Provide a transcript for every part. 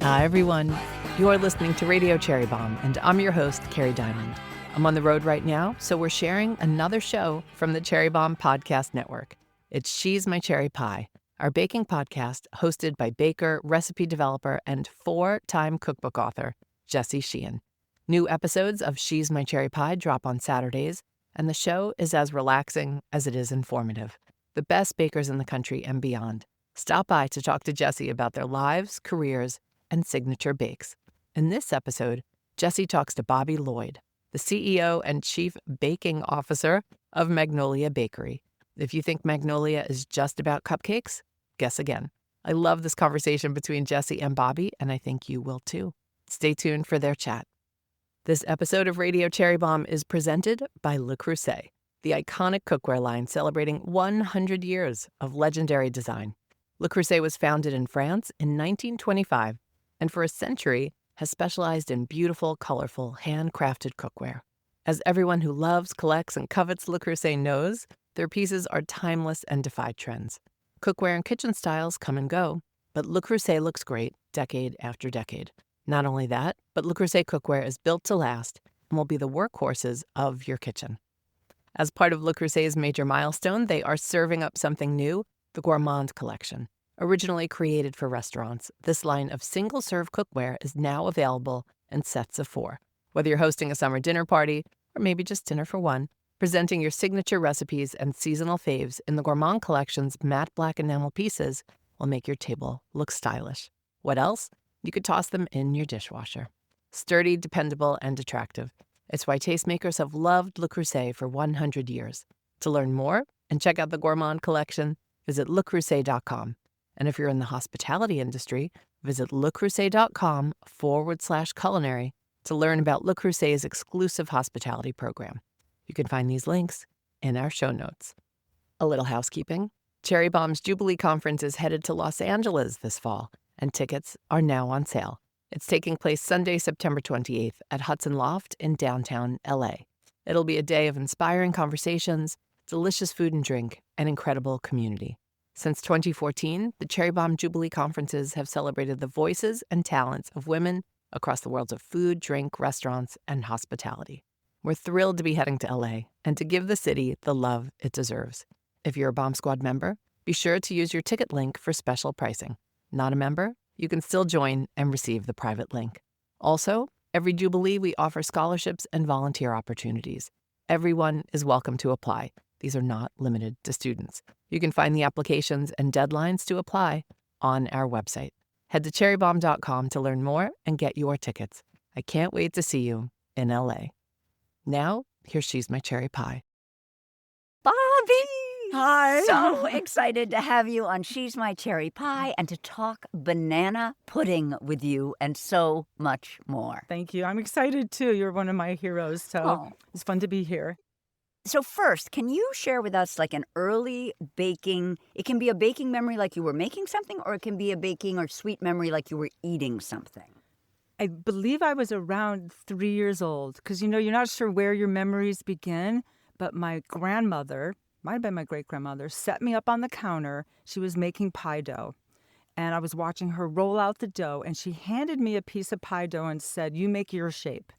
Hi, everyone. You're listening to Radio Cherry Bombe, and I'm your host, Carrie Diamond. I'm on the road right now, so we're sharing another show from the Cherry Bombe Podcast Network. It's She's My Cherry Pie, our baking podcast hosted by baker, recipe developer, and 4-time cookbook author, Jessie Sheehan. New episodes of She's My Cherry Pie drop on Saturdays, and the show is as relaxing as it is informative. The best bakers in the country and beyond stop by to talk to Jessie about their lives, careers, and signature bakes. In this episode, Jessie talks to Bobbie Lloyd, the CEO and Chief Baking Officer of Magnolia Bakery. If you think Magnolia is just about cupcakes, guess again. I love this conversation between Jessie and Bobbie, and I think you will too. Stay tuned for their chat. This episode of Radio Cherry Bombe is presented by Le Creuset, the iconic cookware line celebrating 100 years of legendary design. Le Creuset was founded in France in 1925 and for a century has specialized in beautiful, colorful, handcrafted cookware. As everyone who loves, collects, and covets Le Creuset knows, their pieces are timeless and defy trends. Cookware and kitchen styles come and go, but Le Creuset looks great decade after decade. Not only that, but Le Creuset cookware is built to last and will be the workhorses of your kitchen. As part of Le Creuset's major milestone, they are serving up something new, the Gourmand Collection. Originally created for restaurants, this line of single-serve cookware is now available in sets of 4. Whether you're hosting a summer dinner party, or maybe just dinner for one, presenting your signature recipes and seasonal faves in the Gourmand Collection's matte black enamel pieces will make your table look stylish. What else? You could toss them in your dishwasher. Sturdy, dependable, and attractive. It's why tastemakers have loved Le Creuset for 100 years. To learn more and check out the Gourmand Collection, visit lecreuset.com. And if you're in the hospitality industry, visit lecreuset.com/culinary to learn about Le Creuset's exclusive hospitality program. You can find these links in our show notes. A little housekeeping. Cherry Bombe's Jubilee Conference is headed to Los Angeles this fall, and tickets are now on sale. It's taking place Sunday, September 28th at Hudson Loft in downtown LA. It'll be a day of inspiring conversations, delicious food and drink, and incredible community. Since 2014, the Cherry Bombe Jubilee Conferences have celebrated the voices and talents of women across the worlds of food, drink, restaurants, and hospitality. We're thrilled to be heading to LA and to give the city the love it deserves. If you're a Bombe Squad member, be sure to use your ticket link for special pricing. Not a member? You can still join and receive the private link. Also, every Jubilee we offer scholarships and volunteer opportunities. Everyone is welcome to apply. These are not limited to students. You can find the applications and deadlines to apply on our website. Head to cherrybombe.com to learn more and get your tickets. I can't wait to see you in LA. Now, here's She's My Cherry Pie. Bobbie! Hi. So excited to have you on She's My Cherry Pie and to talk banana pudding with you and so much more. Thank you. I'm excited too. You're one of my heroes, so it's fun to be here. So first, can you share with us like an early baking, it can be a baking memory like you were making something, or it can be a baking or sweet memory like you were eating something? I believe I was around 3 years old because, you're not sure where your memories begin, but my grandmother, might have been my great-grandmother, set me up on the counter. She was making pie dough, and I was watching her roll out the dough, and she handed me a piece of pie dough and said, "You make your shape."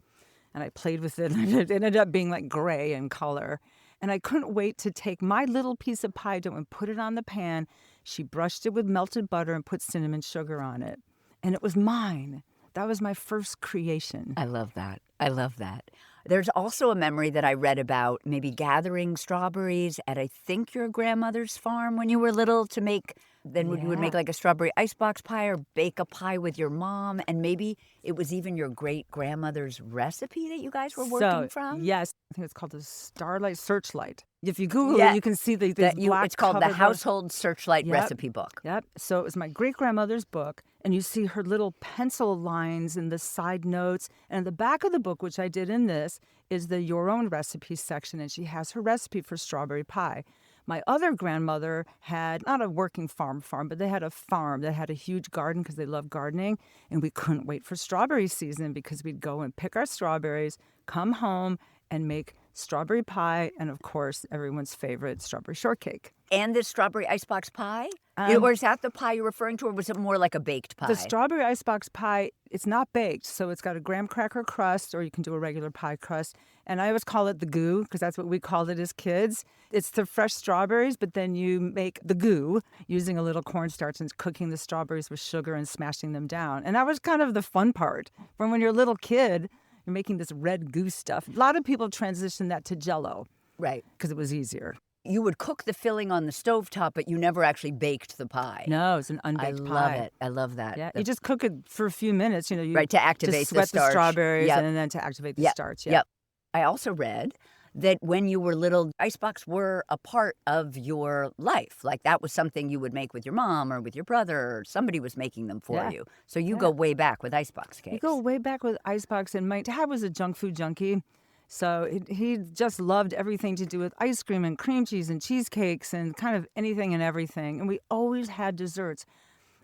And I played with it, and it ended up being like gray in color. And I couldn't wait to take my little piece of pie dough and put it on the pan. She brushed it with melted butter and put cinnamon sugar on it. And it was mine. That was my first creation. I love that. I love that. There's also a memory that I read about maybe gathering strawberries at, I think, your grandmother's farm when you were little to make, then you would make like a strawberry icebox pie or bake a pie with your mom. And maybe it was even your great-grandmother's recipe that you guys were working from? Yes. I think it's called the Starlight Searchlight. If you Google it, you can see the black it's called the cover Household Searchlight Recipe Book. Yep. So it was my great-grandmother's book, and you see her little pencil lines in the side notes. And the back of the book, which I did in this, is the Your Own Recipe section, and she has her recipe for strawberry pie. My other grandmother had, not a working farm, but they had a farm that had a huge garden because they loved gardening. And we couldn't wait for strawberry season because we'd go and pick our strawberries, come home, and make strawberry pie, and of course, everyone's favorite strawberry shortcake. And this strawberry icebox pie? Or is that the pie you're referring to, or was it more like a baked pie? The strawberry icebox pie, it's not baked, so it's got a graham cracker crust, or you can do a regular pie crust. And I always call it the goo, because that's what we called it as kids. It's the fresh strawberries, but then you make the goo using a little cornstarch and cooking the strawberries with sugar and smashing them down. And that was kind of the fun part. From when you're a little kid, you're making this red goo stuff. A lot of people transition that to Jell-O. Right. Because it was easier. You would cook the filling on the stovetop, but you never actually baked the pie. No, it's an unbaked pie. I love it. I love that. Yeah, you just cook it for a few minutes. You right, to activate just sweat the starch. The strawberries Yep. and then to activate the Yep. starch. Yep. I also read that when you were little, icebox were a part of your life. Like that was something you would make with your mom or with your brother, or somebody was making them for you. So you go way back with icebox cakes. You go way back with icebox, and my dad was a junk food junkie. So he just loved everything to do with ice cream and cream cheese and cheesecakes and kind of anything and everything. And we always had desserts.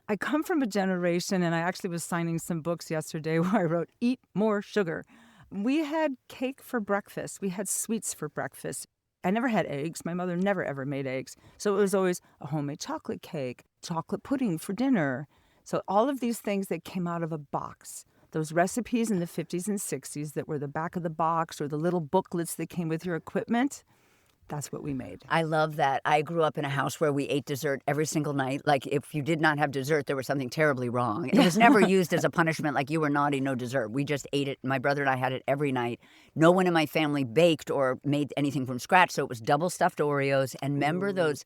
I come from a generation, and I actually was signing some books yesterday where I wrote, "Eat more sugar." We had cake for breakfast. We had sweets for breakfast. I never had eggs. My mother never, ever made eggs. So it was always a homemade chocolate cake, chocolate pudding for dinner. So all of these things that came out of a box. Those recipes in the 50s and 60s that were the back of the box or the little booklets that came with your equipment, that's what we made. I love that. I grew up in a house where we ate dessert every single night. Like if you did not have dessert, there was something terribly wrong. It was never used as a punishment, like you were naughty, no dessert. We just ate it. My brother and I had it every night. No one in my family baked or made anything from scratch, so it was double stuffed Oreos. And remember those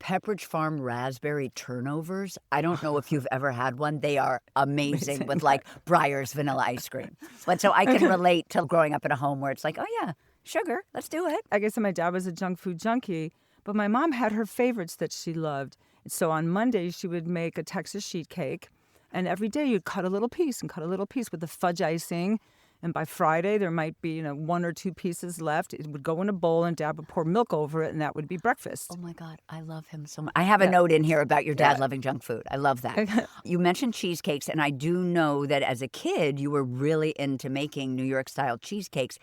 Pepperidge Farm raspberry turnovers? I don't know if you've ever had one. They are amazing with like Breyer's vanilla ice cream. But so I can relate to growing up in a home where it's like, oh yeah, sugar, let's do it. I guess my dad was a junk food junkie, but my mom had her favorites that she loved. So on Mondays, she would make a Texas sheet cake, and every day you'd cut a little piece and cut a little piece with the fudge icing. And by Friday, there might be, 1 or 2 pieces left. It would go in a bowl, and Dad would pour milk over it, and that would be breakfast. Oh, my God. I love him so much. I have a note in here about your dad loving junk food. I love that. You mentioned cheesecakes, and I do know that as a kid, you were really into making New York-style cheesecakes.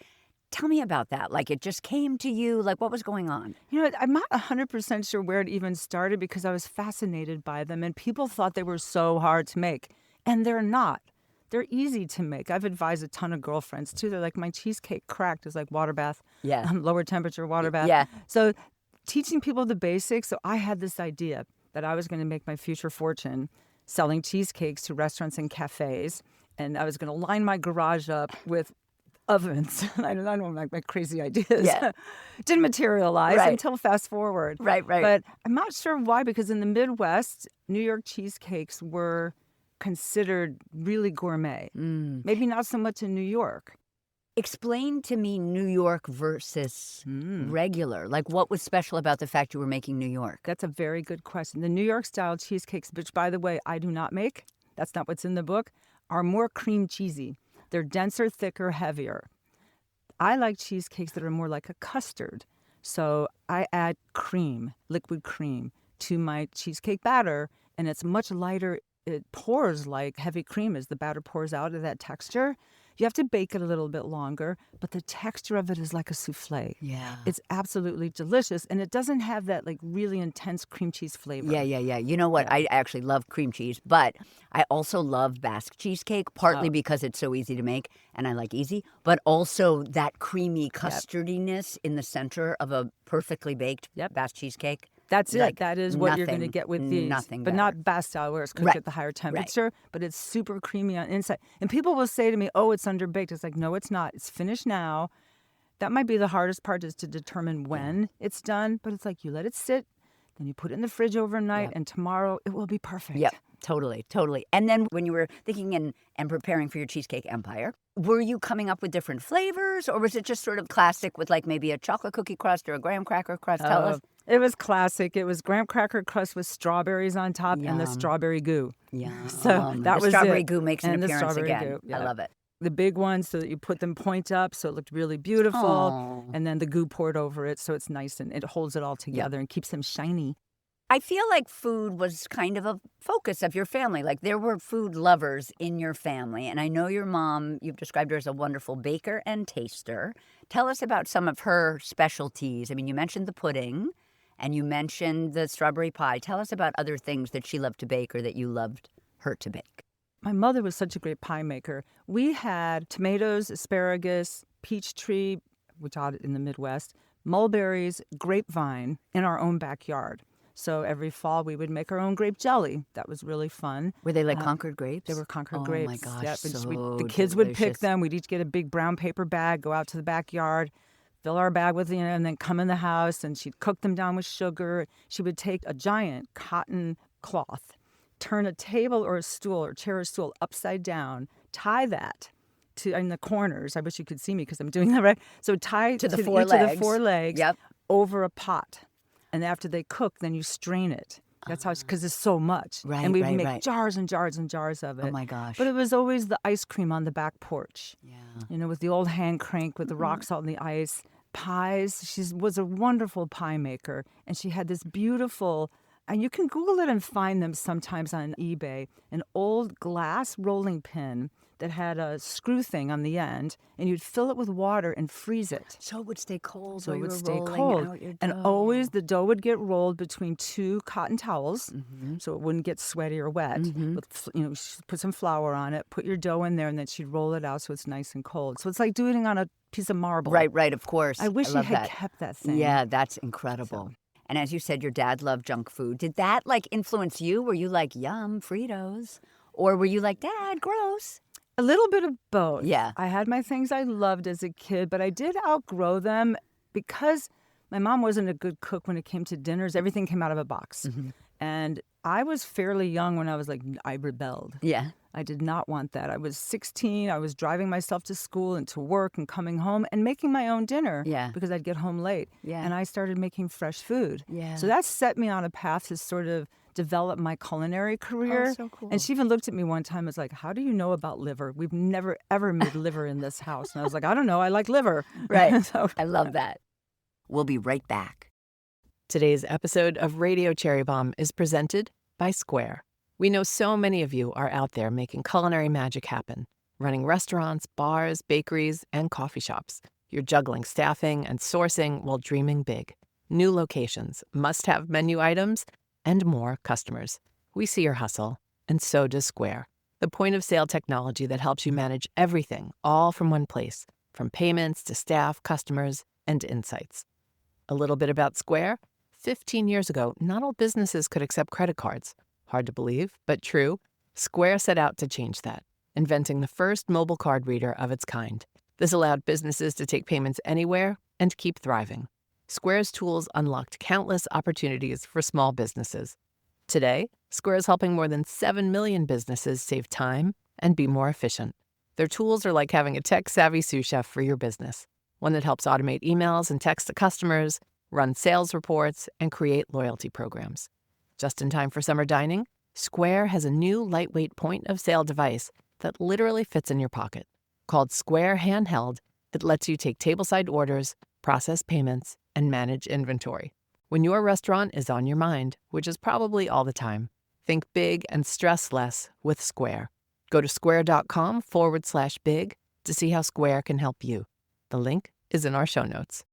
Tell me about that. Like, it just came to you? Like, what was going on? I'm not 100% sure where it even started because I was fascinated by them, and people thought they were so hard to make, and they're not. They're easy to make. I've advised a ton of girlfriends, too. They're like, my cheesecake cracked. It's like water bath. Yeah. Lower temperature water bath. Yeah. So teaching people the basics. So I had this idea that I was going to make my future fortune selling cheesecakes to restaurants and cafes. And I was going to line my garage up with ovens. I don't like my crazy ideas. Yeah. Didn't materialize until fast forward. Right. But I'm not sure why, because in the Midwest, New York cheesecakes were considered really gourmet. Maybe not so much in New York. Explain to me New York versus regular. Like, what was special about the fact you were making New York? That's a very good question. The New York style cheesecakes, which, by the way, I do not make, that's not what's in the book, are more cream cheesy. They're denser, thicker, heavier. I like cheesecakes that are more like a custard. So I add cream, liquid cream, to my cheesecake batter, and it's much lighter. It pours like heavy cream as the batter pours out of that texture. You have to bake it a little bit longer, but the texture of it is like a souffle. Yeah. It's absolutely delicious, and it doesn't have that like really intense cream cheese flavor. Yeah. You know what? I actually love cream cheese, but I also love Basque cheesecake, partly because it's so easy to make, and I like easy, but also that creamy custardiness in the center of a perfectly baked Basque cheesecake. That's like it. That is what you're going to get with these. Nothing but better. Not Basque style where it's cooked at the higher temperature, but it's super creamy on inside. And people will say to me, oh, it's underbaked. It's like, no, it's not. It's finished now. That might be the hardest part, is to determine when it's done. But it's like you let it sit, then you put it in the fridge overnight, and tomorrow it will be perfect. Yep, totally. And then when you were thinking and preparing for your cheesecake empire, were you coming up with different flavors, or was it just sort of classic with like maybe a chocolate cookie crust or a graham cracker crust? Tell us. It was classic. It was graham cracker crust with strawberries on top and the strawberry goo. Yeah. So that was the strawberry it. goo makes an And the appearance strawberry again. goo, yeah. I love it. The big ones so that you put them point up so it looked really beautiful. Aww. And then the goo poured over it so it's nice and it holds it all together and keeps them shiny. I feel like food was kind of a focus of your family. Like there were food lovers in your family. And I know your mom, you've described her as a wonderful baker and taster. Tell us about some of her specialties. I mean, you mentioned the pudding And you mentioned the strawberry pie. Tell us about other things that she loved to bake or that you loved her to bake. My mother was such a great pie maker. We had tomatoes, asparagus, peach tree, which out in the Midwest, mulberries, grapevine in our own backyard. So every fall we would make our own grape jelly. That was really fun. Were they like Concord grapes? They were Concord grapes. Oh my gosh, Yep. so the kids would pick delicious. them. We'd each get a big brown paper bag, go out to the backyard, fill our bag with, and then come in the house, and she'd cook them down with sugar. She would take a giant cotton cloth, turn a table or a stool or chair or stool upside down, tie that to in the corners. I wish you could see me because I'm doing that right. So tie To the each four of the legs. four legs Yep. over a pot. And after they cook, then you strain it. That's how, because it's so much. Right, and we would right, make right. jars and jars and jars of it. Oh my gosh. But it was always the ice cream on the back porch. Yeah. With the old hand crank with the rock salt and the ice. Pies. She was a wonderful pie maker. And she had this beautiful, and you can Google it and find them sometimes on eBay, an old glass rolling pin that had a screw thing on the end, and you'd fill it with water and freeze it. So it would stay cold. So while it you would were stay rolling cold. out your And dough. always the dough would get rolled between two cotton towels Mm-hmm. so it wouldn't get sweaty or wet. She'd put some flour on it, put your dough in there, and then she'd roll it out so it's nice and cold. So it's like doing it on a piece of marble. Right, of course. I wish she love had that. kept that thing. Yeah, that's incredible. And as you said, your dad loved junk food. Did that influence you? Were you like, yum, Fritos? Or were you like, Dad, gross? A little bit of both. Yeah. I had my things I loved as a kid, but I did outgrow them because my mom wasn't a good cook when it came to dinners. Everything came out of a box. Mm-hmm. And I was fairly young when I rebelled. Yeah. I did not want that. I was 16. I was driving myself to school and to work and coming home and making my own dinner because I'd get home late. Yeah. And I started making fresh food. Yeah. So that set me on a path to sort of develop my culinary career. Oh, so cool. And she even looked at me one time and was like, how do you know about liver? We've never, ever made liver in this house. And I was like, I don't know. I like liver. Right. So, I love that. We'll be right back. Today's episode of Radio Cherry Bombe is presented by Square. We know so many of you are out there making culinary magic happen, running restaurants, bars, bakeries, and coffee shops. You're juggling staffing and sourcing while dreaming big. New locations, must-have menu items, and more customers. We see your hustle, and so does Square, the point-of-sale technology that helps you manage everything, all from one place, from payments to staff, customers, and insights. A little bit about Square. 15 years ago, not all businesses could accept credit cards. Hard to believe, but true. Square set out to change that, inventing the first mobile card reader of its kind. This allowed businesses to take payments anywhere and keep thriving. Square's tools unlocked countless opportunities for small businesses. Today, Square is helping more than 7 million businesses save time and be more efficient. Their tools are like having a tech-savvy sous chef for your business, one that helps automate emails and text to customers, run sales reports, and create loyalty programs. Just in time for summer dining, Square has a new lightweight point-of-sale device that literally fits in your pocket. Called Square Handheld, it lets you take tableside orders, process payments, and manage inventory. When your restaurant is on your mind, which is probably all the time, think big and stress less with Square. Go to square.com/big to see how Square can help you. The link is in our show notes.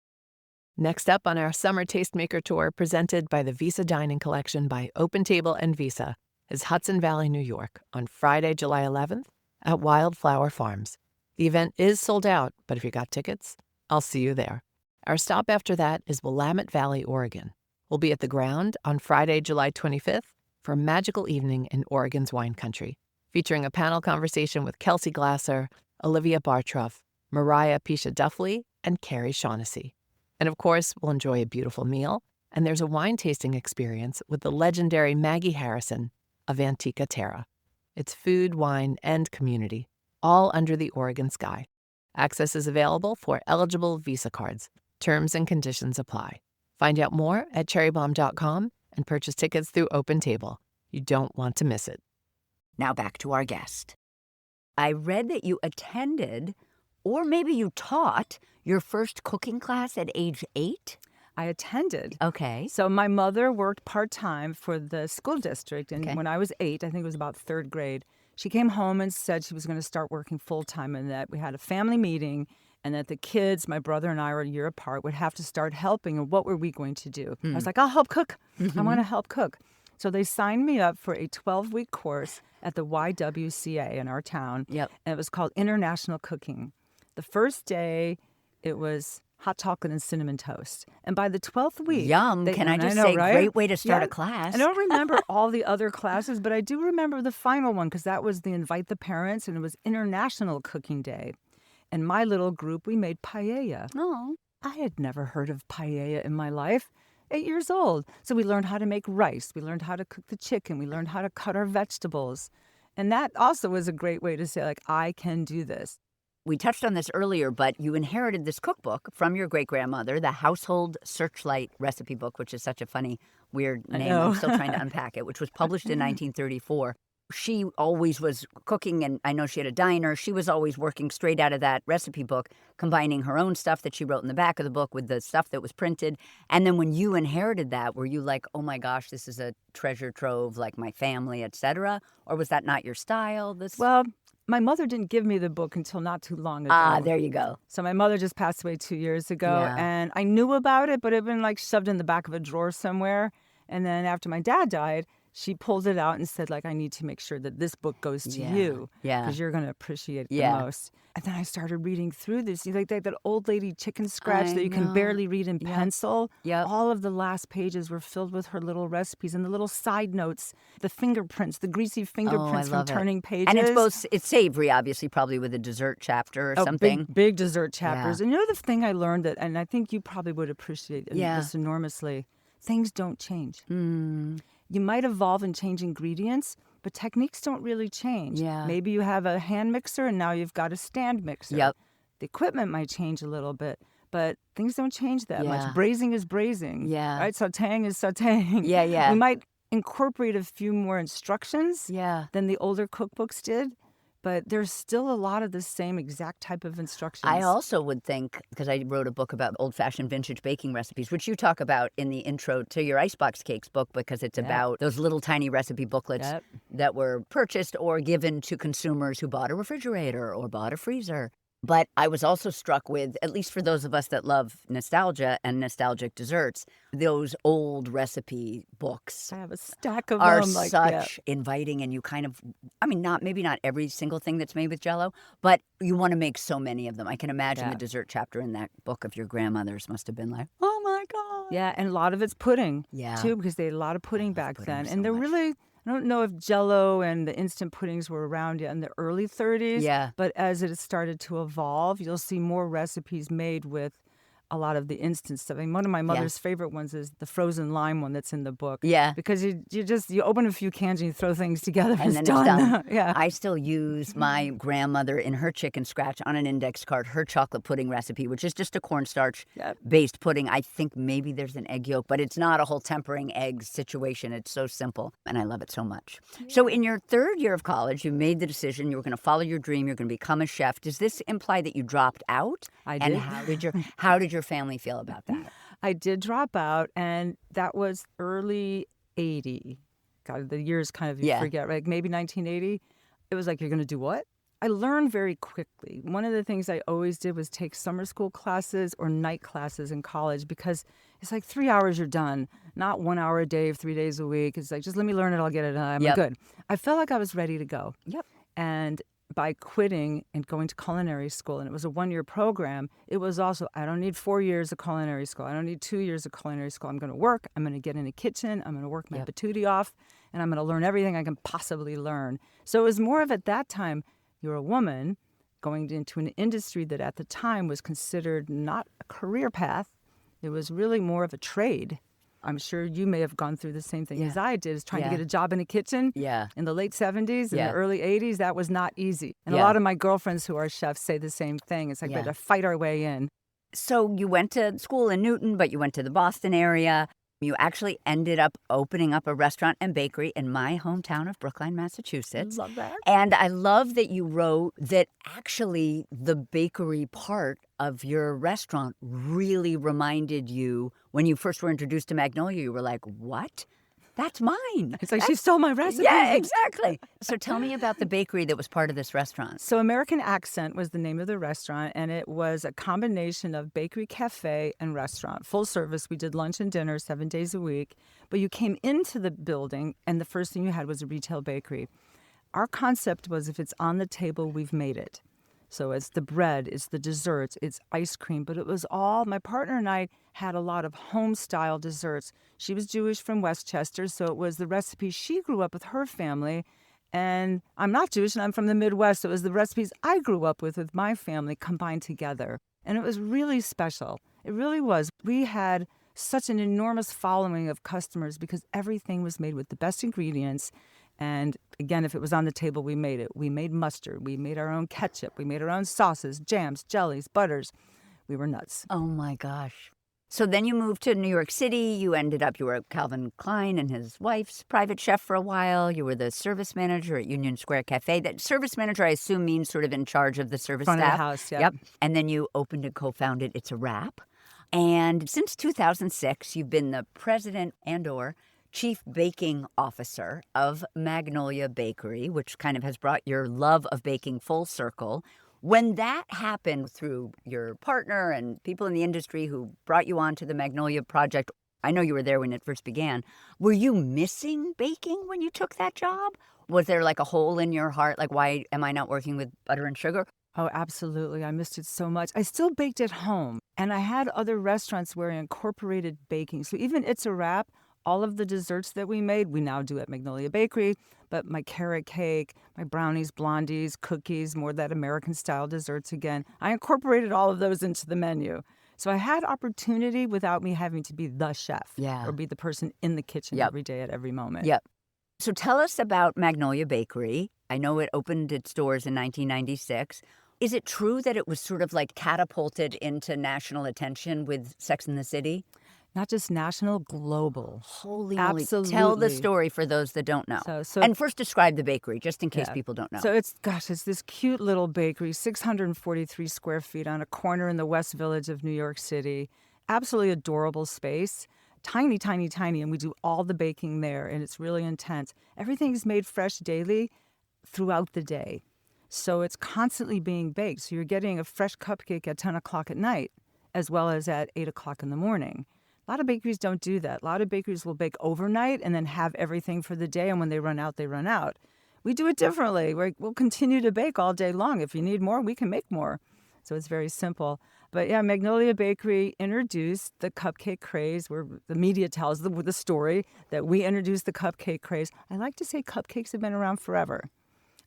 Next up on our Summer Tastemaker Tour, presented by the Visa Dining Collection by Open Table and Visa, is Hudson Valley, New York, on Friday, July 11th at Wildflower Farms. The event is sold out, but if you got tickets, I'll see you there. Our stop after that is Willamette Valley, Oregon. We'll be at the Ground on Friday, July 25th for a magical evening in Oregon's wine country, featuring a panel conversation with Kelsey Glasser, Olivia Bartroff, Mariah Pisha Duffley, and Carrie Shaughnessy. And of course, we'll enjoy a beautiful meal, and there's a wine tasting experience with the legendary Maggie Harrison of Antica Terra. It's food, wine, and community, all under the Oregon sky. Access is available for eligible Visa cards. Terms and conditions apply. Find out more at cherrybombe.com and purchase tickets through Open Table. You don't want to miss it. Now back to our guest. I read that you attended, or maybe you taught, your first cooking class at age 8? I attended. Okay. So my mother worked part-time for the school district. And Okay. when I was 8, I think it was about 3rd grade, she came home and said she was going to start working full-time and that we had a family meeting and that the kids, my brother and I were a year apart, would have to start helping. And what were we going to do? I was like, I'll help cook. I want to help cook. So they signed me up for a 12-week course at the YWCA in our town. Yep. And it was called International Cooking. The first day, it was hot chocolate and cinnamon toast. And by the 12th week... Yum. Can I just say, right? great way to start a class. I don't remember all the other classes, but I do remember the final one because that was the invite the parents, and it was International Cooking Day. And my little group, we made paella. Oh. I had never heard of paella in my life. 8 years old. So we learned how to make rice. We learned how to cook the chicken. We learned how to cut our vegetables. And that also was a great way to say, like, I can do this. We touched on this earlier, but you inherited this cookbook from your great-grandmother, the Household Searchlight Recipe Book, which is such a funny, weird name. I'm still trying to unpack it, which was published in 1934. She always was cooking, and I know she had a diner. She was always working straight out of that recipe book, combining her own stuff that she wrote in the back of the book with the stuff that was printed. And then when you inherited that, were you like, oh my gosh, this is a treasure trove, like my family, etc.? Or was that not your style? Well, my mother didn't give me the book until not too long ago. Ah, there you go. So my mother just passed away 2 years ago, and I knew about it, but it had been like shoved in the back of a drawer somewhere. And then after my dad died, she pulled it out and said, like, I need to make sure that this book goes to you because you're going to appreciate it the most. And then I started reading through this. You like that old lady chicken scratch that you can barely read in pencil? Yep. All of the last pages were filled with her little recipes and the little side notes, the fingerprints, the greasy fingerprints from turning pages. And it's savory, obviously, probably with a dessert chapter or something. Big dessert chapters. And you know the thing I learned that, and I think you probably would appreciate this enormously, things don't change. You might evolve and change ingredients, but techniques don't really change. Yeah. Maybe you have a hand mixer and now you've got a stand mixer. Yep. The equipment might change a little bit, but things don't change that much. Braising is braising. Yeah. Right? Sauteing is sauteing. Yeah. We might incorporate a few more instructions than the older cookbooks did, but there's still a lot of the same exact type of instructions. I also would think, because I wrote a book about old-fashioned vintage baking recipes, which you talk about in the intro to your Icebox Cakes book, because it's about those little tiny recipe booklets that were purchased or given to consumers who bought a refrigerator or bought a freezer. But I was also struck with, at least for those of us that love nostalgia and nostalgic desserts, those old recipe books. I have a stack of are them. Such inviting, and you kind of, I mean, maybe not every single thing that's made with Jell-O, but you want to make so many of them. I can imagine the dessert chapter in that book of your grandmother's must have been like, oh my God. Yeah, and a lot of it's pudding, too, because they had a lot of pudding back then. And they're really... I don't know if Jell-O and the instant puddings were around yet in the early 30s, but as it started to evolve, you'll see more recipes made with a lot of the instant stuff. I mean, one of my mother's favorite ones is the frozen lime one that's in the book. Yeah. Because you open a few cans and you throw things together and then it's done. Yeah. I still use my grandmother in her chicken scratch on an index card, her chocolate pudding recipe, which is just a cornstarch-based pudding. I think maybe there's an egg yolk, but it's not a whole tempering egg situation. It's so simple, and I love it so much. So in your third year of college, you made the decision you were going to follow your dream, you're going to become a chef. Does this imply that you dropped out? I did. And how did your family feel about that? I did drop out, and that was early 80. God, the years kind of, you forget, right? Maybe 1980. It was like, you're going to do what? I learned very quickly. One of the things I always did was take summer school classes or night classes in college, because it's like 3 hours, you're done. Not 1 hour a day, 3 days a week. It's like, just let me learn it, I'll get it done. I'm good. I felt like I was ready to go. And by quitting and going to culinary school, and it was a 1-year program, it was also, I don't need 4 years of culinary school. I don't need 2 years of culinary school. I'm going to work. I'm going to get in a kitchen. I'm going to work my patootie off, and I'm going to learn everything I can possibly learn. So it was more of, at that time, you're a woman going into an industry that at the time was considered not a career path. It was really more of a trade. I'm sure you may have gone through the same thing as I did, is trying to get a job in a kitchen in the late 70s, in the early 80s. That was not easy. And a lot of my girlfriends who are chefs say the same thing. It's like we had to fight our way in. So you went to school in Newton, but you went to the Boston area. You actually ended up opening up a restaurant and bakery in my hometown of Brookline, Massachusetts. Love that. And I love that you wrote that actually the bakery part of your restaurant really reminded you, when you first were introduced to Magnolia, you were like, what? That's mine. It's like she stole my recipe. Yeah, exactly. So tell me about the bakery that was part of this restaurant. So American Accent was the name of the restaurant, and it was a combination of bakery, cafe, and restaurant. Full service. We did lunch and dinner 7 days a week. But you came into the building, and the first thing you had was a retail bakery. Our concept was if it's on the table, we've made it. So it's the bread, it's the desserts, it's ice cream. But it was all, my partner and I had a lot of home-style desserts. She was Jewish from Westchester, so it was the recipe she grew up with her family. And I'm not Jewish, and I'm from the Midwest, so it was the recipes I grew up with my family combined together. And it was really special. It really was. We had such an enormous following of customers because everything was made with the best ingredients. And again, if it was on the table, we made it. We made mustard. We made our own ketchup. We made our own sauces, jams, jellies, butters. We were nuts. Oh, my gosh. So then you moved to New York City. You were Calvin Klein and his wife's private chef for a while. You were the service manager at Union Square Cafe. That service manager, I assume, means sort of in charge of the service Front staff. of the house, Yep. And then you opened and co-founded It's a Wrap. And since 2006, you've been the president and/or Chief Baking Officer of Magnolia Bakery, which kind of has brought your love of baking full circle. When that happened through your partner and people in the industry who brought you on to the Magnolia Project, I know you were there when it first began. Were you missing baking when you took that job? Was there like a hole in your heart? Like, why am I not working with butter and sugar? Oh, absolutely. I missed it so much. I still baked at home, and I had other restaurants where I incorporated baking. So even It's a Wrap, all of the desserts that we made, we now do at Magnolia Bakery. But my carrot cake, my brownies, blondies, cookies, more that American-style desserts again, I incorporated all of those into the menu. So I had opportunity without me having to be the chef or be the person in the kitchen every day at every moment. Yep. So tell us about Magnolia Bakery. I know it opened its doors in 1996. Is it true that it was sort of like catapulted into national attention with Sex and the City? Not just national, global. Holy moly. Absolutely. Tell the story for those that don't know. And first describe the bakery, just in case people don't know. So it's this cute little bakery, 643 square feet on a corner in the West Village of New York City. Absolutely adorable space. Tiny, tiny, tiny. And we do all the baking there, and it's really intense. Everything's made fresh daily throughout the day. So it's constantly being baked. So you're getting a fresh cupcake at 10 o'clock at night, as well as at 8 o'clock in the morning. A lot of bakeries don't do that. A lot of bakeries will bake overnight and then have everything for the day, and when they run out, they run out. We do it differently. We'll continue to bake all day long. If you need more, we can make more. So it's very simple. But yeah, Magnolia Bakery introduced the cupcake craze, where the media tells the story that we introduced the cupcake craze. I like to say cupcakes have been around forever.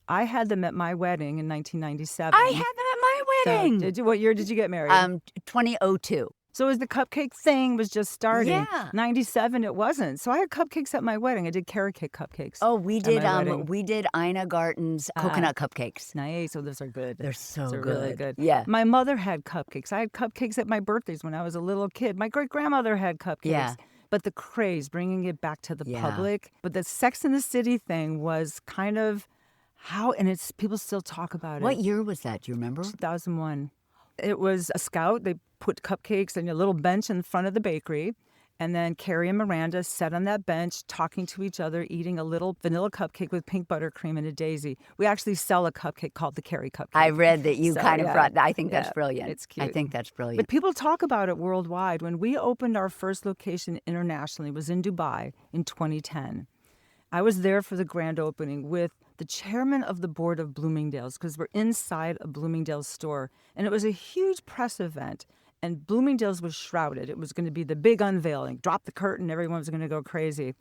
I had them at my wedding in 1997. I had them at my wedding. So what year did you get married? 2002. So as the cupcake thing was just starting. Yeah. 97, it wasn't. So I had cupcakes at my wedding. I did carrot cake cupcakes. Oh, we did Ina Garten's coconut cupcakes. Nice. Oh, those are good. They're so They're good. really good. Yeah. My mother had cupcakes. I had cupcakes at my birthdays when I was a little kid. My great-grandmother had cupcakes. Yeah. But the craze, bringing it back to the public. But the Sex and the City thing was kind of people still talk about it. What year was that? Do you remember? 2001. It was a scout. They put cupcakes on a little bench in front of the bakery. And then Carrie and Miranda sat on that bench talking to each other, eating a little vanilla cupcake with pink buttercream and a daisy. We actually sell a cupcake called the Carrie cupcake. I read that you brought that. I think that's brilliant. It's cute. I think that's brilliant. But people talk about it worldwide. When we opened our first location internationally, it was in Dubai in 2010. I was there for the grand opening with the chairman of the board of Bloomingdale's, because we're inside a Bloomingdale's store. And it was a huge press event. And Bloomingdale's was shrouded. It was going to be the big unveiling. Drop the curtain, everyone was going to go crazy.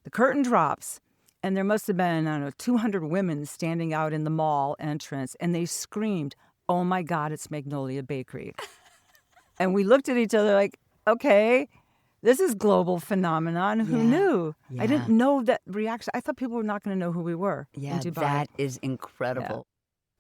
The curtain drops, and there must have been, 200 women standing out in the mall entrance, and they screamed, "Oh my God, it's Magnolia Bakery." And we looked at each other like, okay, this is global phenomenon. Who knew? Yeah. I didn't know that reaction. I thought people were not going to know who we were in Dubai. That is incredible.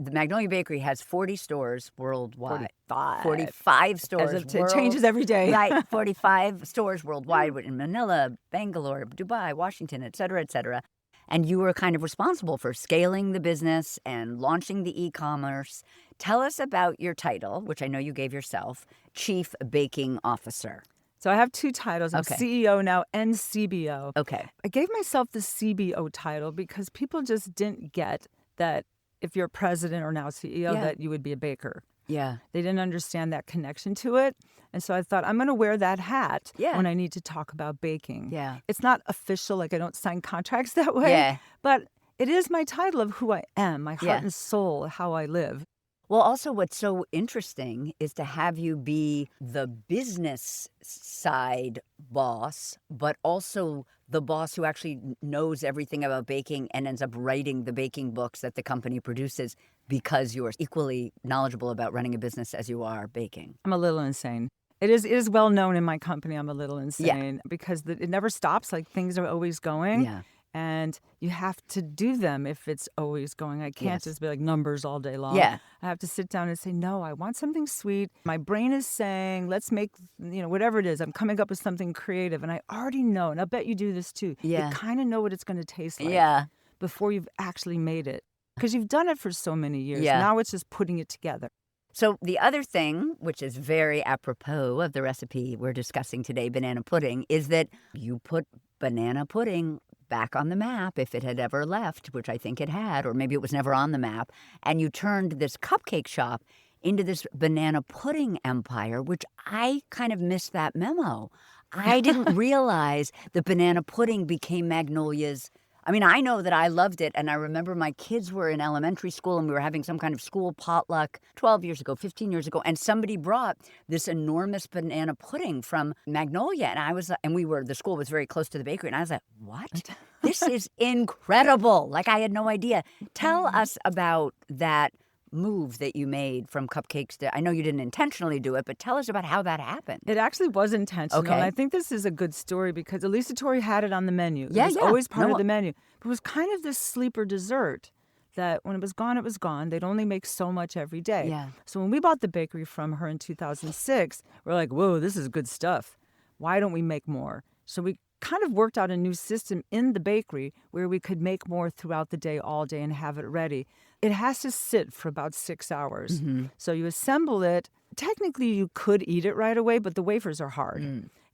The Magnolia Bakery has 40 stores worldwide. 45 stores. It changes every day. Right, 45 stores worldwide in Manila, Bangalore, Dubai, Washington, et cetera, et cetera. And you were kind of responsible for scaling the business and launching the e-commerce. Tell us about your title, which I know you gave yourself, Chief Baking Officer. So I have two titles. I'm Okay. CEO now and CBO. Okay. I gave myself the CBO title because people just didn't get that if you're president or now CEO, Yeah. that you would be a baker. Yeah. They didn't understand that connection to it. And so I thought, I'm going to wear that hat Yeah. when I need to talk about baking. Yeah. It's not official, like I don't sign contracts that way. Yeah. But it is my title of who I am, my heart Yeah. and soul, how I live. Well, also what's so interesting is to have you be the business side boss, but also the boss who actually knows everything about baking and ends up writing the baking books that the company produces because you're equally knowledgeable about running a business as you are baking. I'm a little insane. It is well known in my company I'm a little insane because it never stops. Like things are always going. Yeah. And you have to do them if it's always going. I can't Yes. just be like numbers all day long. Yeah. I have to sit down and say, no, I want something sweet. My brain is saying, let's make, whatever it is. I'm coming up with something creative. And I already know, and I'll bet you do this too. Yeah. You kind of know what it's going to taste like Yeah. before you've actually made it. Because you've done it for so many years. Yeah. Now it's just putting it together. So the other thing, which is very apropos of the recipe we're discussing today, banana pudding, is that you put banana pudding back on the map if it had ever left, which I think it had, or maybe it was never on the map, and you turned this cupcake shop into this banana pudding empire, which I kind of missed that memo. I didn't realize that banana pudding became Magnolia's. I mean, I know that I loved it, and I remember my kids were in elementary school, and we were having some kind of school potluck 12 years ago, 15 years ago, and somebody brought this enormous banana pudding from Magnolia, and the school was very close to the bakery, and I was like, what? This is incredible. Like, I had no idea. Tell us about that move that you made from cupcakes to, I know you didn't intentionally do it, but tell us about how that happened. It actually was intentional. Okay. And I think this is a good story because Elisa Torrey had it on the menu. Yeah, it was yeah. always part No, of the menu. But it was kind of this sleeper dessert that when it was gone, it was gone. They'd only make so much every day. Yeah. So when we bought the bakery from her in 2006, we're like, whoa, this is good stuff. Why don't we make more? So we kind of worked out a new system in the bakery where we could make more throughout the day, all day, and have it ready. It has to sit for about 6 hours. Mm-hmm. So you assemble it. Technically, you could eat it right away, but the wafers are hard.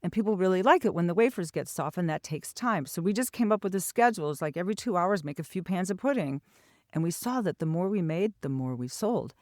And people really like it when the wafers get soft, and that takes time. So we just came up with a schedule. It's like every 2 hours, make a few pans of pudding. And we saw that the more we made, the more we sold.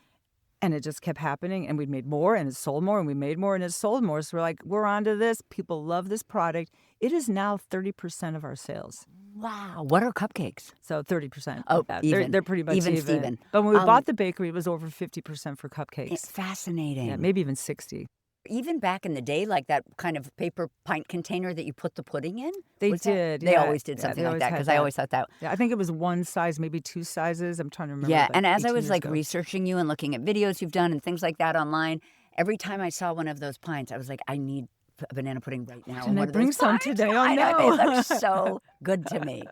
And it just kept happening, and we'd made more, and it sold more, and we made more, and it sold more. So we're like, we're onto this. People love this product. It is now 30% of our sales. Wow. What are cupcakes? So 30%. Oh, Yeah, even. They're pretty much Even even. Steven. But when we bought the bakery, it was over 50% for cupcakes. It's fascinating. Yeah, maybe even 60. Even back in the day, like that kind of paper pint container that you put the pudding in? They Was that- did. They yeah. always did Yeah, something they like always that had because I always thought that. Yeah, I think it was one size, maybe two sizes. I'm trying to remember. Yeah, like and as I 18 was years like ago. researching you and looking at videos you've done and things like that online, every time I saw one of those pints, I was like, I need a banana pudding right now. Can I one of bring those some pints. today? Oh, I know, no. they look so good to me.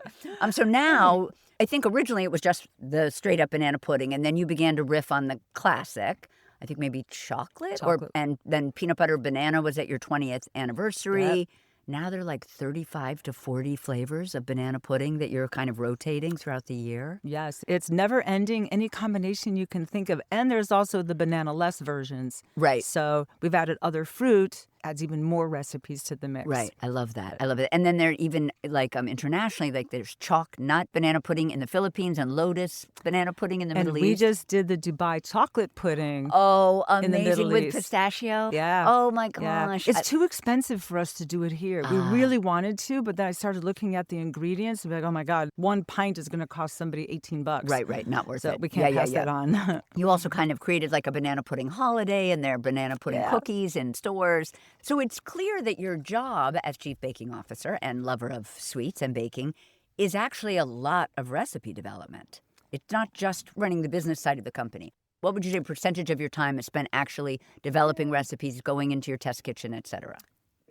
So now, I think originally it was just the straight up banana pudding, and then you began to riff on the classic. I think maybe chocolate. And then peanut butter banana was at your 20th anniversary. Yep. Now they're like 35 to 40 flavors of banana pudding that you're kind of rotating throughout the year. Yes, it's never ending, any combination you can think of. And there's also the banana-less versions. Right. So we've added other fruit, adds even more recipes to the mix. Right. I love that. I love it. And then there even like internationally, like there's chalk nut banana pudding in the Philippines and lotus banana pudding in the Middle And we East. just did the Dubai chocolate pudding. Oh, in the amazing Middle with East. pistachio. Yeah. Oh my Yeah. gosh. It's too expensive for us to do it here. We really wanted to, but then I started looking at the ingredients and be like, oh my God, one pint is going to cost somebody $18. Right. Not worth So it. we can't pass that on. You also kind of created like a banana pudding holiday, and there are banana pudding cookies in stores. So it's clear that your job as chief baking officer and lover of sweets and baking is actually a lot of recipe development. It's not just running the business side of the company. What would you say percentage of your time is spent actually developing recipes, going into your test kitchen, et cetera?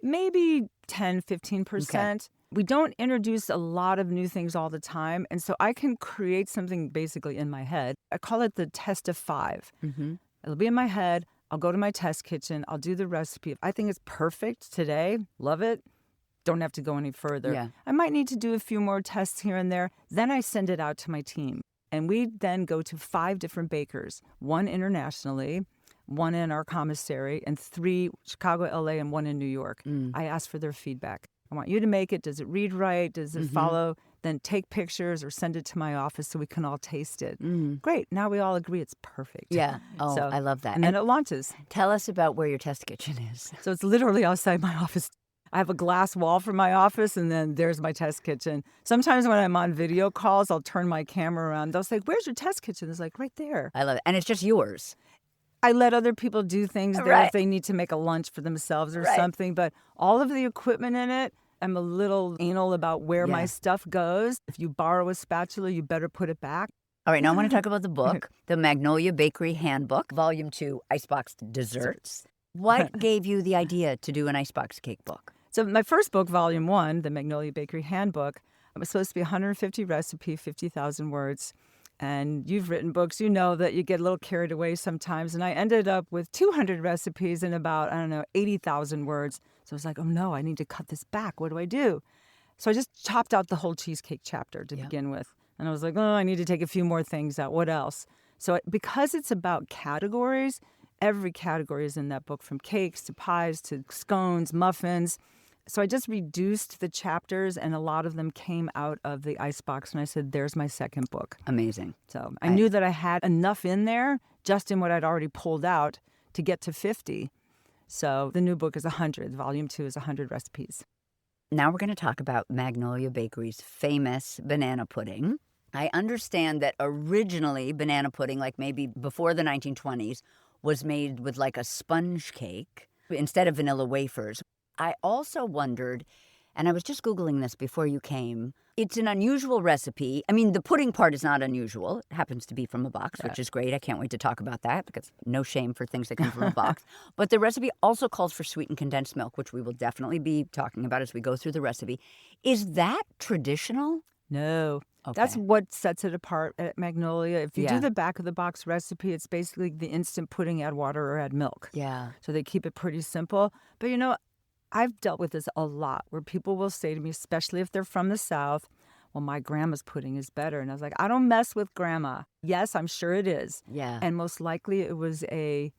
Maybe 10, 15%. We don't introduce a lot of new things all the time. And so I can create something basically in my head. I call it the test of 5. Mm-hmm. It'll be in my head. I'll go to my test kitchen. I'll do the recipe. If I think it's perfect today, love it, don't have to go any further. Yeah. I might need to do a few more tests here and there. Then I send it out to my team. And we then go to 5 different bakers, one internationally, one in our commissary, and 3 Chicago, LA, and 1 in New York. I asked for their feedback. I want you to make it. Does it read right? Does it follow? Then take pictures or send it to my office so we can all taste it. Great. Now we all agree it's perfect. Yeah. Oh, So- I love that. And then it launches. Tell us about where your test kitchen is. So it's literally outside my office. I have a glass wall for my office, and then there's my test kitchen. Sometimes when I'm on video calls, I'll turn my camera around. They'll say, "Where's your test kitchen?" It's like, right there. I love it. And it's just yours. I let other people do things there Right. if they need to make a lunch for themselves or Right. something. But all of the equipment in it, I'm a little anal about where my Yeah. stuff goes. If you borrow a spatula, you better put it back. All right, now I want to talk about the book, the Magnolia Bakery Handbook, Volume 2, Icebox Desserts. What gave you the idea to do an icebox cake book? So my first book, Volume 1, the Magnolia Bakery Handbook, it was supposed to be 150 recipe, 50,000 words. And you've written books, you know that you get a little carried away sometimes. And I ended up with 200 recipes and about, 80,000 words. So I was like, oh no, I need to cut this back. What do I do? So I just chopped out the whole cheesecake chapter to begin with. And I was like, oh, I need to take a few more things out. What else? So because it's about categories, every category is in that book, from cakes to pies to scones, muffins. So I just reduced the chapters, and a lot of them came out of the Icebox, and I said, there's my second book. Amazing. So I knew that I had enough in there, just in what I'd already pulled out, to get to 50. So the new book is 100. Volume 2 is 100 recipes. Now we're going to talk about Magnolia Bakery's famous banana pudding. I understand that originally banana pudding, like maybe before the 1920s, was made with like a sponge cake instead of vanilla wafers. I also wondered, and I was just Googling this before you came, it's an unusual recipe. I mean, the pudding part is not unusual. It happens to be from a box, which is great. I can't wait to talk about that because no shame for things that come from a box. But the recipe also calls for sweetened condensed milk, which we will definitely be talking about as we go through the recipe. Is that traditional? No. Okay. That's what sets it apart at Magnolia. If you Yeah. do the back of the box recipe, it's basically the instant pudding, add water or add milk. Yeah. So they keep it pretty simple. But I've dealt with this a lot where people will say to me, especially if they're from the South, well, my grandma's pudding is better. And I was like, I don't mess with grandma. Yes, I'm sure it is. Yeah. And most likely it was a,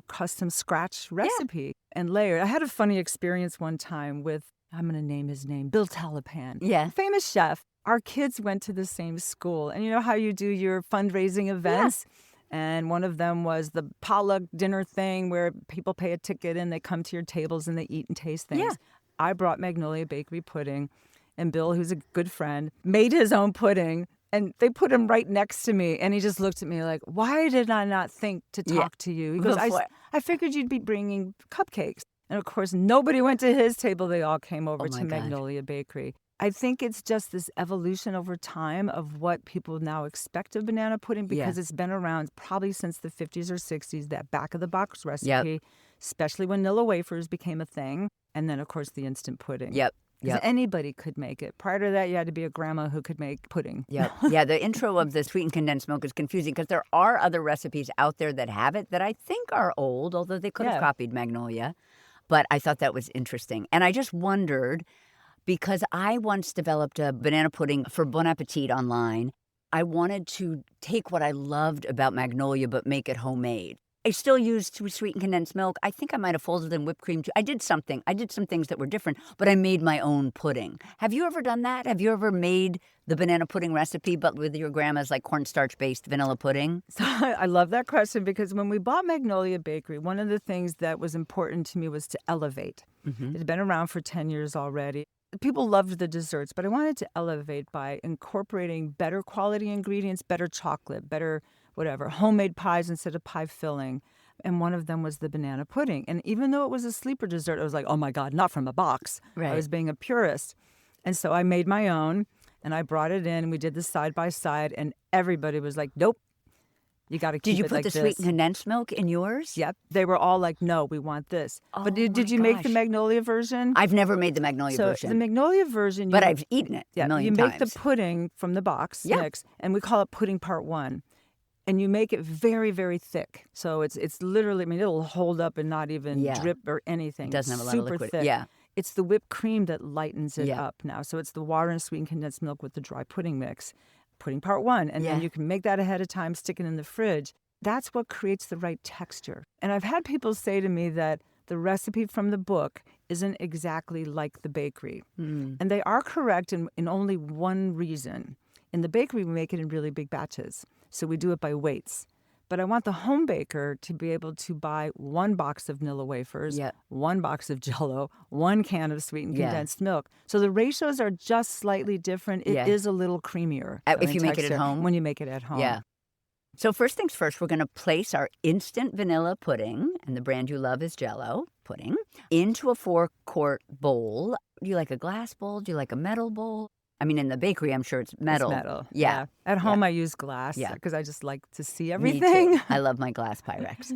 custom scratch recipe and layered. I had a funny experience one time with, I'm going to name his name, Bill Talapan. Yeah. Famous chef. Our kids went to the same school. And you know how you do your fundraising events? And one of them was the potluck dinner thing where people pay a ticket and they come to your tables and they eat and taste things. Yeah. I brought Magnolia Bakery pudding, and Bill, who's a good friend, made his own pudding, and they put him right next to me. And he just looked at me like, why did I not think to talk to you? He goes, I figured you'd be bringing cupcakes. And of course, nobody went to his table. They all came over to Magnolia Bakery. I think it's just this evolution over time of what people now expect of banana pudding because it's been around probably since the 50s or 60s, that back-of-the-box recipe, especially when vanilla wafers became a thing, and then, of course, the instant pudding. Yep. Because anybody could make it. Prior to that, you had to be a grandma who could make pudding. Yep. Yeah, the intro of the sweetened condensed milk is confusing because there are other recipes out there that have it that I think are old, although they could have copied Magnolia. But I thought that was interesting. And I just wondered, because I once developed a banana pudding for Bon Appetit online, I wanted to take what I loved about Magnolia but make it homemade. I still used sweetened condensed milk. I think I might have folded in whipped cream too. I did some things that were different, but I made my own pudding. Have you ever done that? Have you ever made the banana pudding recipe but with your grandma's like cornstarch-based vanilla pudding? So I love that question because when we bought Magnolia Bakery, one of the things that was important to me was to elevate. It had been around for 10 years already. People loved the desserts, but I wanted to elevate by incorporating better quality ingredients, better chocolate, better whatever, homemade pies instead of pie filling. And one of them was the banana pudding. And even though it was a sleeper dessert, I was like, oh my God, not from a box. Right. I was being a purist. And so I made my own and I brought it in and we did the side by side and everybody was like, nope, you got to keep it like this. Did you put the sweetened condensed milk in yours? Yep. They were all like, no, we want this. Oh but did you make the Magnolia version? I've never made the Magnolia version. The Magnolia version. But I've eaten it a million times. You make the pudding from the box mix, and we call it pudding part 1. And you make it very, very thick. So it's literally, it'll hold up and not even drip or anything. It doesn't have a lot of liquid. Thick. Yeah. It's the whipped cream that lightens it up now. So it's the water and sweetened condensed milk with the dry pudding mix. Pudding part 1. And then you can make that ahead of time, stick it in the fridge. That's what creates the right texture. And I've had people say to me that the recipe from the book isn't exactly like the bakery. And they are correct in only one reason. In the bakery, we make it in really big batches. So we do it by weights. But I want the home baker to be able to buy 1 box of vanilla wafers, 1 box of Jell-O, 1 can of sweetened condensed milk. So the ratios are just slightly different. It is a little creamier. If you make it at home? When you make it at home. Yeah. So first things first, we're going to place our instant vanilla pudding, and the brand you love is Jell-O pudding, into a 4-quart bowl. Do you like a glass bowl? Do you like a metal bowl? I mean, in the bakery, I'm sure it's metal. It's metal. Yeah. At home, I use glass because I just like to see everything. Me too. I love my glass Pyrex.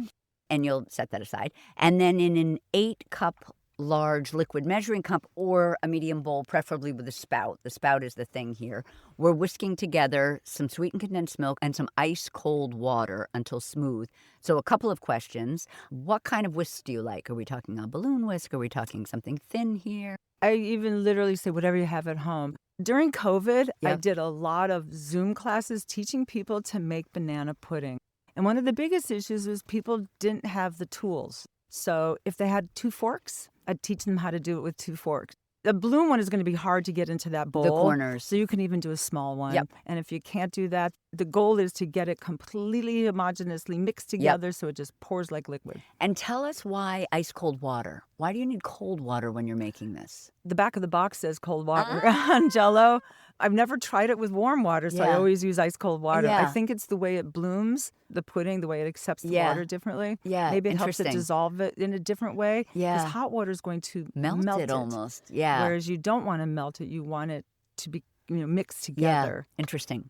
And you'll set that aside. And then in an 8-cup large liquid measuring cup or a medium bowl, preferably with a spout. The spout is the thing here. We're whisking together some sweetened condensed milk and some ice cold water until smooth. So a couple of questions. What kind of whisk do you like? Are we talking a balloon whisk? Are we talking something thin here? I even literally say whatever you have at home. During COVID, I did a lot of Zoom classes teaching people to make banana pudding. And one of the biggest issues was people didn't have the tools. So if they had 2 forks, I'd teach them how to do it with 2 forks. The balloon one is going to be hard to get into that bowl. The corners. So you can even do a small one. And if you can't do that, the goal is to get it completely homogeneously mixed together so it just pours like liquid. And tell us why ice cold water. Why do you need cold water when you're making this? The back of the box says cold water on Jell-O. I've never tried it with warm water, so I always use ice cold water. I think it's the way it blooms, the pudding, the way it accepts the water differently. Maybe it helps it dissolve it in a different way. Because hot water is going to melt it almost. Whereas you don't want to melt it. You want it to be mixed together. Interesting.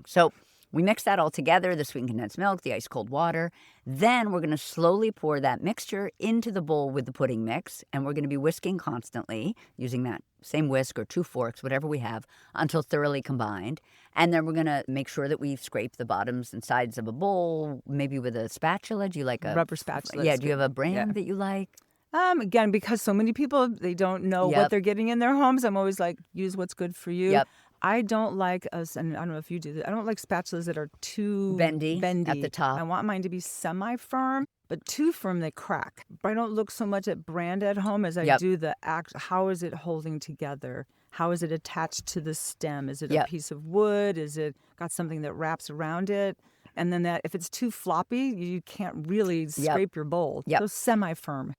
So we mix that all together, the sweetened condensed milk, the ice cold water. Then we're going to slowly pour that mixture into the bowl with the pudding mix. And we're going to be whisking constantly using that same whisk or 2 forks, whatever we have, until thoroughly combined. And then we're going to make sure that we scrape the bottoms and sides of a bowl, maybe with a spatula. Do you like a rubber spatula? Yeah. Do you have a brand that you like? Again, because so many people, they don't know what they're getting in their homes. I'm always like, use what's good for you. I don't like us, and I don't know if you do this, I don't like spatulas that are too bendy at the top. I want mine to be semi-firm, but too firm they crack. I don't look so much at brand at home as I do the how is it holding together? How is it attached to the stem? Is it a piece of wood? Is it got something that wraps around it? And then if it's too floppy, you can't really scrape your bowl. So semi-firm.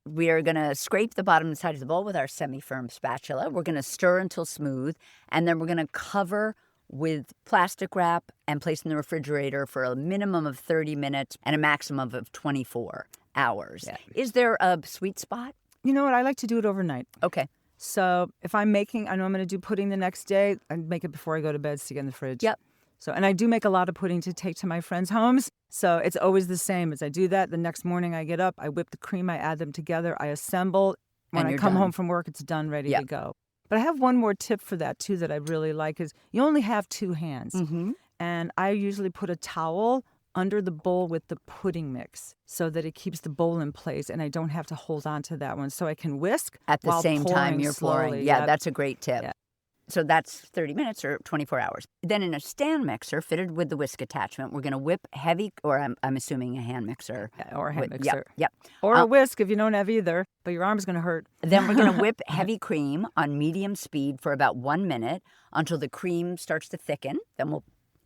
We are going to scrape the bottom and side of the bowl with our semi-firm spatula. We're going to stir until smooth, and then we're going to cover with plastic wrap and place in the refrigerator for a minimum of 30 minutes and a maximum of 24 hours. Is there a sweet spot? You know what? I like to do it overnight. Okay. So if I'm making, I know I'm going to do pudding the next day, I make it before I go to bed, stick it in the fridge. So, and I do make a lot of pudding to take to my friends' homes. So it's always the same. As I do that, the next morning I get up, I whip the cream, I add them together, I assemble. When I come home from work, it's done, ready to go. But I have one more tip for that, too, that I really like is you only have 2 hands. And I usually put a towel under the bowl with the pudding mix so that it keeps the bowl in place and I don't have to hold on to that one. So I can whisk at the same time you're slowly. pouring. Yeah, that's a great tip. So that's 30 minutes or 24 hours. Then in a stand mixer fitted with the whisk attachment, we're going to whip heavy, or I'm assuming a hand mixer. Or a hand mixer. Yep. Or a whisk if you don't have either, but your arm's going to hurt. Then we're going to whip heavy cream on medium speed for about 1 minute until the cream starts to thicken. Then we'll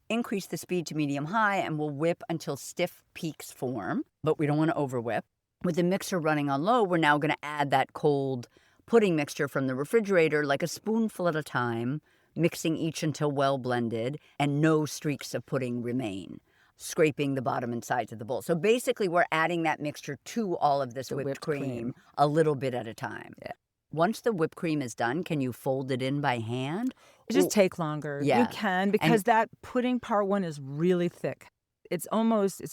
increase the speed to medium-high and we'll whip until stiff peaks form, but we don't want to over-whip. With the mixer running on low, we're now going to add that cold pudding mixture from the refrigerator, like a spoonful at a time, mixing each until well blended and no streaks of pudding remain, scraping the bottom and sides of the bowl. So basically, we're adding that mixture to all of this whipped cream a little bit at a time. Once the whipped cream is done, can you fold it in by hand? It just take longer. You can, because that pudding part 1 is really thick. It's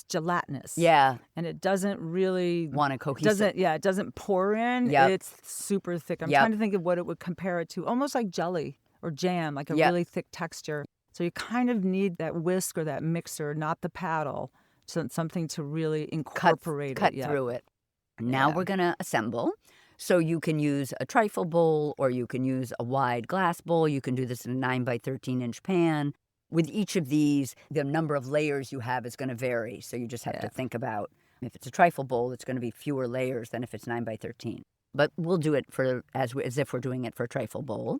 gelatinous. And it doesn't really want to cohesive. It doesn't pour in. It's super thick. I'm trying to think of what it would compare it to. Almost like jelly or jam, like a really thick texture. So you kind of need that whisk or that mixer, not the paddle, something to really incorporate cut through it. Now we're going to assemble. So you can use a trifle bowl or you can use a wide glass bowl. You can do this in a 9 by 13 inch pan. With each of these, the number of layers you have is going to vary. So you just have to think about, if it's a trifle bowl, it's going to be fewer layers than if it's 9 by 13. But we'll do it as if we're doing it for a trifle bowl.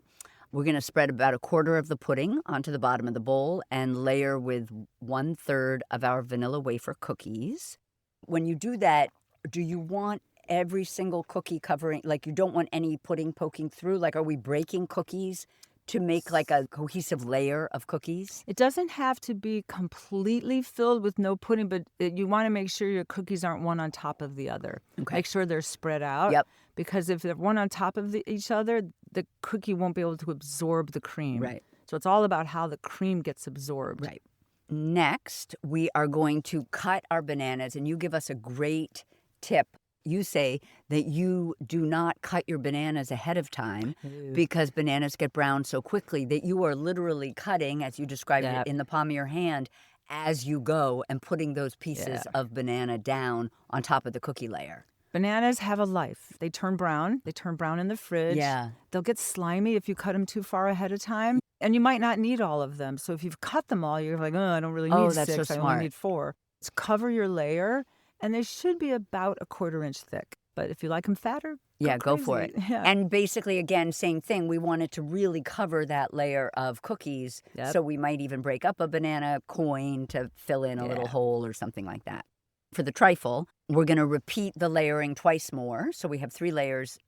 We're going to spread about a quarter of the pudding onto the bottom of the bowl and layer with 1/3 of our vanilla wafer cookies. When you do that, do you want every single cookie covering, like you don't want any pudding poking through? Like, are we breaking cookies to make like a cohesive layer of cookies? It doesn't have to be completely filled with no pudding, but you want to make sure your cookies aren't one on top of the other. Okay. Make sure they're spread out. Yep. Because if they're one on top of each other, the cookie won't be able to absorb the cream. Right. So it's all about how the cream gets absorbed. Right. Next, we are going to cut our bananas, and you give us a great tip. You say that you do not cut your bananas ahead of time because bananas get brown so quickly, that you are literally cutting, as you described it, in the palm of your hand as you go and putting those pieces of banana down on top of the cookie layer. Bananas have a life. They turn brown. They turn brown in the fridge. Yeah. They'll get slimy if you cut them too far ahead of time. And you might not need all of them. So if you've cut them all, you're like, I don't really need that's 6. so I smart. only need 4. Just cover your layer, and they should be about a 1/4 inch thick. But if you like them fatter, go for it. Yeah. And basically, again, same thing. We want it to really cover that layer of cookies. Yep. So we might even break up a banana coin to fill in a little hole or something like that. For the trifle, we're going to repeat the layering twice more. So we have 3 layers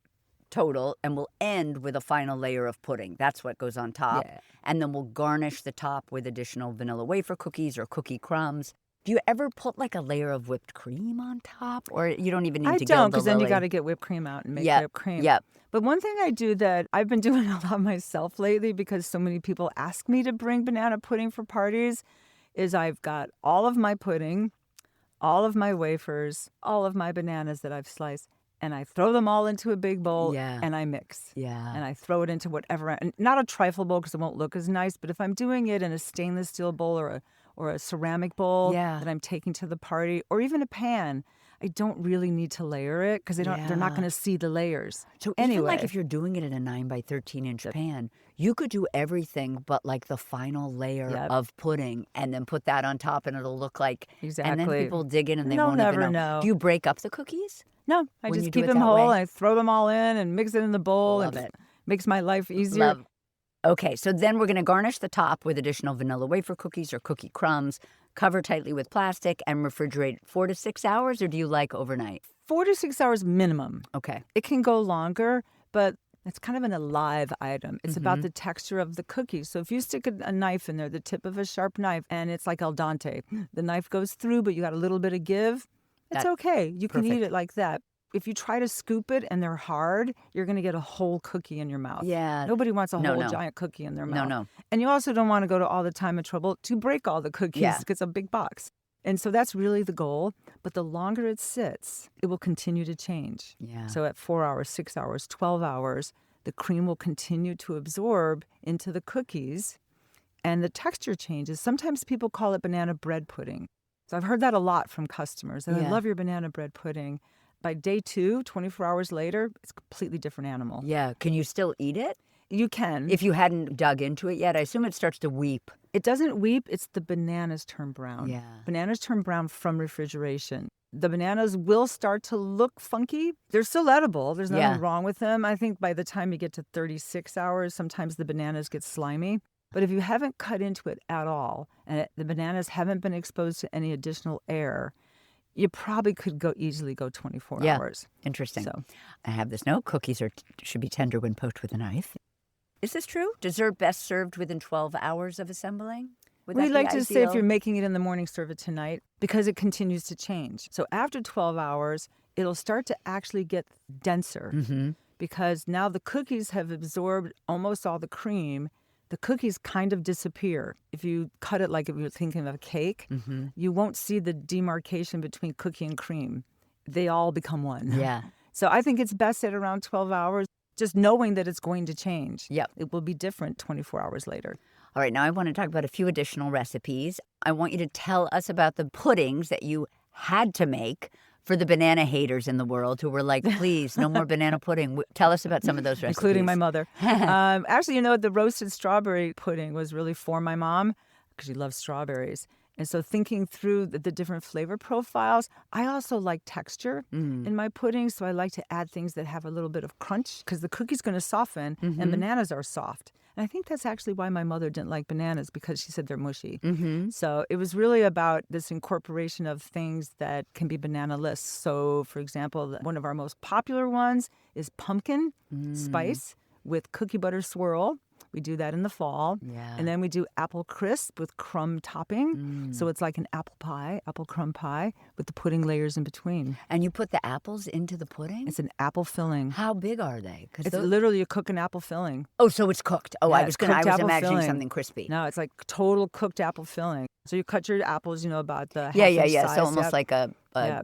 total, and we'll end with a final layer of pudding. That's what goes on top. Yeah. And then we'll garnish the top with additional vanilla wafer cookies or cookie crumbs. Do you ever put like a layer of whipped cream on top? Or you don't even need to I don't, because because then you got to get whipped cream out and make whipped cream. Yep. But one thing I do that I've been doing a lot myself lately, because so many people ask me to bring banana pudding for parties, is I've got all of my pudding, all of my wafers, all of my bananas that I've sliced, and I throw them all into a big bowl and I mix. Yeah. And I throw it into whatever, and not a trifle bowl because it won't look as nice, but if I'm doing it in a stainless steel bowl or a ceramic bowl that I'm taking to the party, or even a pan, I don't really need to layer it because they're not going to see the layers. So anyway, even like if you're doing it in a 9 by 13 inch pan, you could do everything but like the final layer of pudding and then put that on top, and it'll look like, and then people dig in and they won't never even know. Do you break up the cookies? No, I just keep them whole. I throw them all in and mix it in the bowl. Love it. Makes my life easier. Okay, so then we're going to garnish the top with additional vanilla wafer cookies or cookie crumbs, cover tightly with plastic, and refrigerate 4 to 6 hours, or do you like overnight? 4 to 6 hours minimum. Okay. It can go longer, but it's kind of an alive item. It's about the texture of the cookie. So if you stick a knife in there, the tip of a sharp knife, and it's like al dente, the knife goes through, but you got a little bit of give, it's okay. You can eat it like that. If you try to scoop it and they're hard, you're going to get a whole cookie in your mouth. Yeah. Nobody wants a whole giant cookie in their mouth. No. And you also don't want to go to all the time and trouble to break all the cookies because it's a big box. And so that's really the goal. But the longer it sits, it will continue to change. Yeah. So at 4 hours, 6 hours, 12 hours, the cream will continue to absorb into the cookies, and the texture changes. Sometimes people call it banana bread pudding. So I've heard that a lot from customers. I love your banana bread pudding. By day 2, 24 hours later, it's a completely different animal. Yeah. Can you still eat it? You can. If you hadn't dug into it yet, I assume it starts to weep. It doesn't weep. It's the bananas turn brown. Yeah. Bananas turn brown from refrigeration. The bananas will start to look funky. They're still edible. There's nothing wrong with them. I think by the time you get to 36 hours, sometimes the bananas get slimy. But if you haven't cut into it at all, and the bananas haven't been exposed to any additional air, you probably could easily go 24 hours. Interesting. So I have this note. Cookies should be tender when poked with a knife. Is this true? Dessert best served within 12 hours of assembling? We like to say if you're making it in the morning, serve it tonight, because it continues to change. So after 12 hours, it'll start to actually get denser because now the cookies have absorbed almost all the cream. The cookies kind of disappear. If you cut it like if you're thinking of a cake, you won't see the demarcation between cookie and cream. They all become one. Yeah. So I think it's best at around 12 hours, just knowing that it's going to change. Yep. It will be different 24 hours later. All right, now I want to talk about a few additional recipes. I want you to tell us about the puddings that you had to make for the banana haters in the world who were like, please, no more banana pudding. Tell us about some of those recipes. Including my mother. Actually, the roasted strawberry pudding was really for my mom. because she loves strawberries. And so thinking through the different flavor profiles, I also like texture in my pudding. So I like to add things that have a little bit of crunch because the cookie's going to soften and bananas are soft. And I think that's actually why my mother didn't like bananas, because she said they're mushy. So it was really about this incorporation of things that can be banana-less. So, for example, one of our most popular ones is pumpkin spice with cookie butter swirl. We do that in the fall. Yeah. And then we do apple crisp with crumb topping. So it's like an apple pie, apple crumb pie, with the pudding layers in between. And you put the apples into the pudding? It's an apple filling. How big are they? It's literally a cook an apple filling. Oh, so it's cooked. Oh, Yeah, I was imagining filling. something crispy. No, it's like total cooked apple filling. So you cut your apples, about the Yeah. size. So almost like a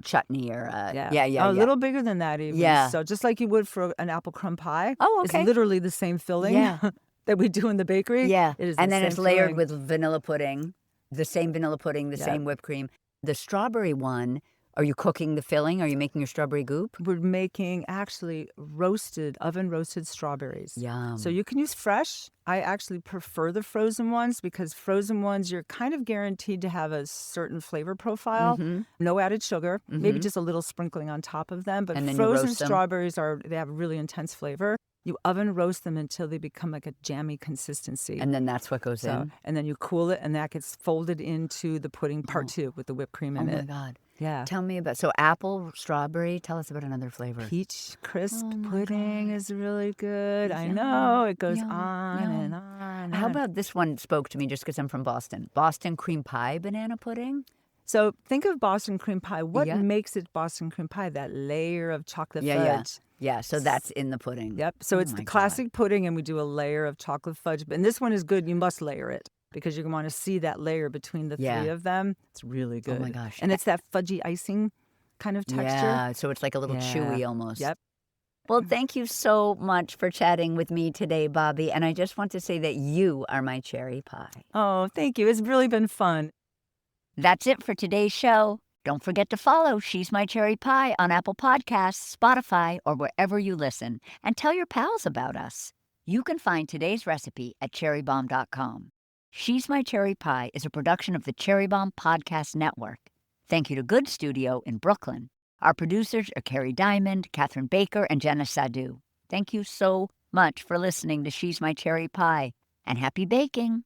chutney or a little bigger than that even. Yeah. So just like you would for an apple crumb pie. Oh, okay. It's literally the same filling. Yeah. That we do in the bakery. Yeah. It is And the then same it's layered filling. with vanilla pudding, the same vanilla pudding, the Yeah. same whipped cream. The strawberry one, are you cooking the filling? Are you making your strawberry goop? We're making actually oven roasted strawberries. Yum. So you can use fresh. I actually prefer the frozen ones because frozen ones, you're kind of guaranteed to have a certain flavor profile. No added sugar, maybe just a little sprinkling on top of them. But And then you frozen roast them? strawberries they have a really intense flavor. You oven roast them until they become like a jammy consistency. And then that's what goes in? And then you cool it, and that gets folded into the pudding part 2 with the whipped cream in Oh, it. my God. Yeah. Tell me so apple, strawberry, tell us about another flavor. Peach crisp Oh, my pudding is really good. I Yum, know. It goes yum, on yum. and on. How about this one spoke to me just because I'm from Boston. Boston cream pie banana pudding? So think of Boston cream pie. What Yeah. makes it Boston cream pie? That layer of chocolate fudge. Yeah, so that's in the pudding. Yep. So Oh it's my the God. classic pudding, and we do a layer of chocolate fudge. And this one is good. You must layer it because you want to see that layer between the Yeah. 3 of them. It's really good. Oh, my gosh. And it's that fudgy icing kind of texture. Yeah, so it's like a little Yeah. chewy almost. Yep. Well, thank you so much for chatting with me today, Bobbie. And I just want to say that you are my cherry pie. Oh, thank you. It's really been fun. That's it for today's show. Don't forget to follow She's My Cherry Pie on Apple Podcasts, Spotify, or wherever you listen. And tell your pals about us. You can find today's recipe at cherrybombe.com. She's My Cherry Pie is a production of the Cherry Bombe Podcast Network. Thank you to Good Studio in Brooklyn. Our producers are Carrie Diamond, Catherine Baker, and Jenna Sadu. Thank you so much for listening to She's My Cherry Pie. And happy baking!